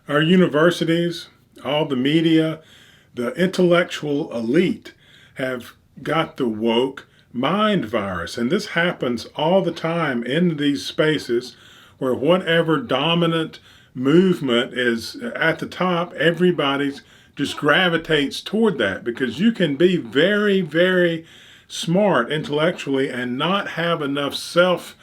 Our universities, all the media, the intellectual elite have got the woke mind virus. And this happens all the time in these spaces where whatever dominant movement is at the top, everybody's just gravitates toward that, because you can be very, very smart intellectually and not have enough self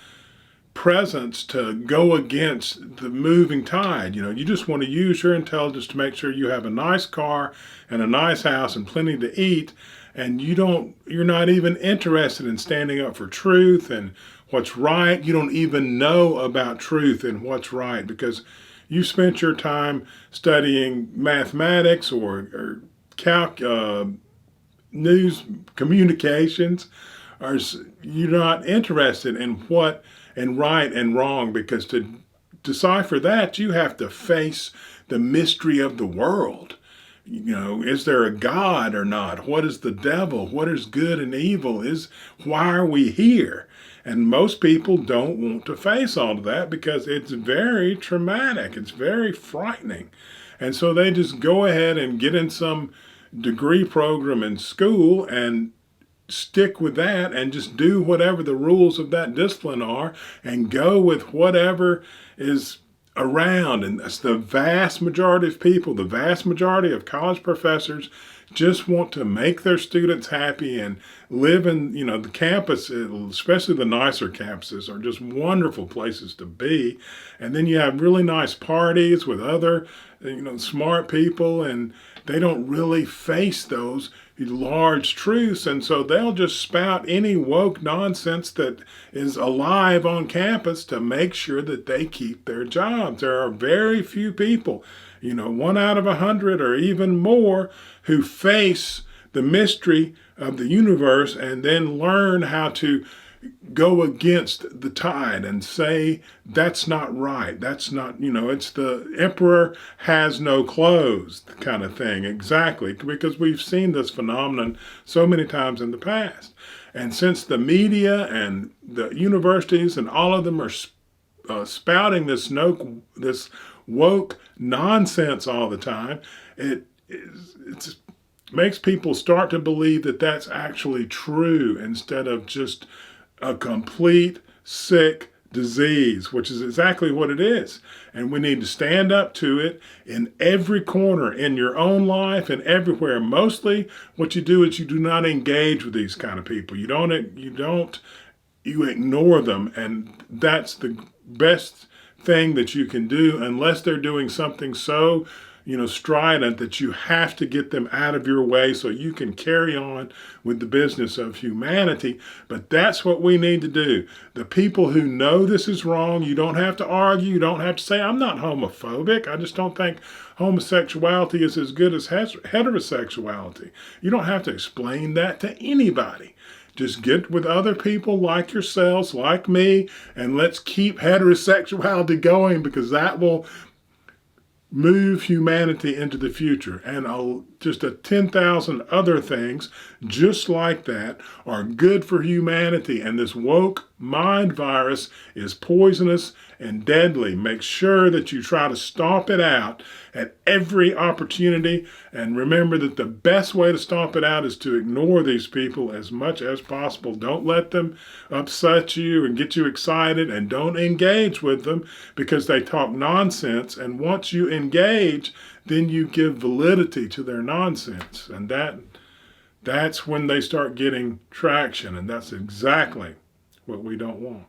presence to go against the moving tide. You just want to use your intelligence to make sure you have a nice car and a nice house and plenty to eat. And you're not even interested in standing up for truth and what's right. You don't even know about truth and what's right because you spent your time studying mathematics or news communications, or you're not interested in what and right and wrong, because to decipher that, you have to face the mystery of the world. Is there a God or not? What is the devil? What is good and evil? Why are we here? And most people don't want to face all of that because it's very traumatic. It's very frightening. And so they just go ahead and get in some degree program in school and stick with that and just do whatever the rules of that discipline are and go with whatever is around. And that's the vast majority of people, the vast majority of college professors just want to make their students happy and live in, the campus, especially the nicer campuses, are just wonderful places to be. And then you have really nice parties with other, smart people, and they don't really face those large truths. And so they'll just spout any woke nonsense that is alive on campus to make sure that they keep their jobs. There are very few people, 1 out of 100 or even more, who face the mystery of the universe and then learn how to go against the tide and say, that's not right. That's not, it's the emperor has no clothes kind of thing. Exactly. Because we've seen this phenomenon so many times in the past. And since the media and the universities and all of them are spouting this woke nonsense all the time, it makes people start to believe that that's actually true instead of just a complete sick disease, which is exactly what it is. And we need to stand up to it in every corner, in your own life and everywhere. Mostly what you do is you do not engage with these kind of people. You ignore them. And that's the best thing that you can do, unless they're doing something so strident that you have to get them out of your way so you can carry on with the business of humanity. But that's what we need to do. The people who know this is wrong, you don't have to argue. You don't have to say, I'm not homophobic. I just don't think homosexuality is as good as heterosexuality. You don't have to explain that to anybody. Just get with other people like yourselves, like me, and let's keep heterosexuality going, because that will move humanity into the future. And just 10,000 other things just like that are good for humanity. And this woke mind virus is poisonous and deadly. Make sure that you try to stomp it out at every opportunity. And remember that the best way to stomp it out is to ignore these people as much as possible. Don't let them upset you and get you excited, and don't engage with them because they talk nonsense. And once you engage, then you give validity to their nonsense. And that's when they start getting traction. And that's exactly what we don't want.